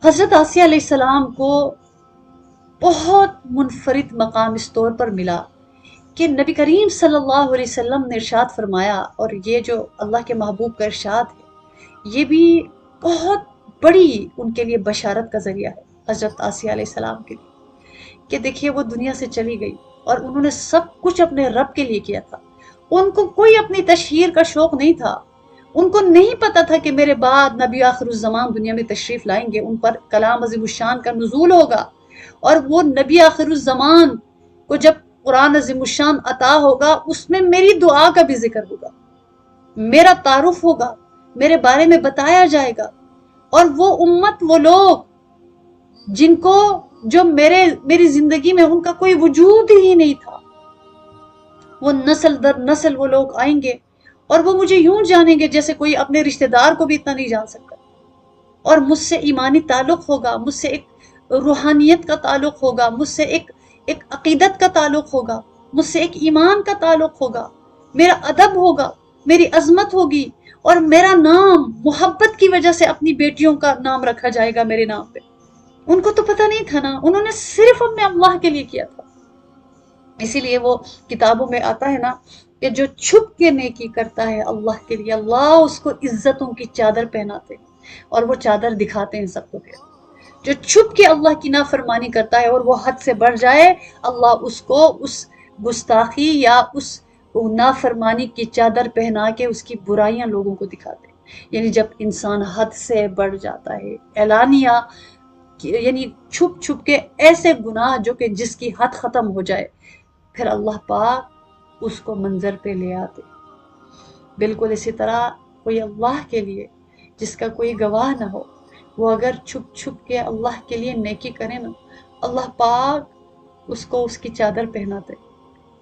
حضرت آسیہ علیہ السلام کو بہت منفرد مقام اس طور پر ملا کہ نبی کریم صلی اللہ علیہ وسلم نے ارشاد فرمایا، اور یہ جو اللہ کے محبوب کا ارشاد ہے یہ بھی بہت بڑی ان کے لیے بشارت کا ذریعہ ہے حضرت آسیہ علیہ السلام کے لیے، کہ دیکھیے وہ دنیا سے چلی گئی اور انہوں نے سب کچھ اپنے رب کے لیے کیا تھا، ان کو کوئی اپنی تشہیر کا شوق نہیں تھا، ان کو نہیں پتا تھا کہ میرے بعد نبی آخر الزمان دنیا میں تشریف لائیں گے، ان پر کلام عظیم الشان کا نزول ہوگا، اور وہ نبی آخر الزمان کو جب قرآن عظیم الشان عطا ہوگا اس میں میری دعا کا بھی ذکر ہوگا، میرا تعارف ہوگا، میرے بارے میں بتایا جائے گا، اور وہ امت، وہ لوگ جن کو جو میری زندگی میں ان کا کوئی وجود ہی نہیں تھا، وہ نسل در نسل وہ لوگ آئیں گے اور وہ مجھے یوں جانیں گے جیسے کوئی اپنے رشتہ دار کو بھی اتنا نہیں جان سکتا، اور مجھ سے ایمانی تعلق ہوگا، مجھ سے ایک روحانیت کا تعلق ہوگا، مجھ سے ایک عقیدت کا تعلق ہوگا، مجھ سے ایک ایمان کا تعلق ہوگا، میرا ادب ہوگا، میری عظمت ہوگی، اور میرا نام محبت کی وجہ سے اپنی بیٹیوں کا نام رکھا جائے گا میرے نام پہ۔ ان کو تو پتہ نہیں تھا نا، انہوں نے صرف اپنے اللہ کے لیے کیا تھا۔ اسی لیے وہ کتابوں میں آتا ہے نا کہ جو چھپ کے نیکی کرتا ہے اللہ کے لیے، اللہ اس کو عزتوں کی چادر پہناتے ہیں اور وہ چادر دکھاتے ہیں سب کو پھر۔ جو چھپ کے اللہ کی نافرمانی کرتا ہے اور وہ حد سے بڑھ جائے، اللہ اس کو اس گستاخی یا اس نافرمانی کی چادر پہنا کے اس کی برائیاں لوگوں کو دکھاتے ہیں۔ یعنی جب انسان حد سے بڑھ جاتا ہے، اعلانیہ یعنی چھپ چھپ کے ایسے گناہ جو کہ جس کی حد ختم ہو جائے، پھر اللہ پاک اس کو منظر پہ لے آتے۔ بالکل اسی طرح کوئی اللہ کے لیے جس کا کوئی گواہ نہ ہو، وہ اگر چھپ چھپ کے اللہ کے لیے نیکی کرے نا، اللہ پاک اس کو اس کی چادر پہناتے۔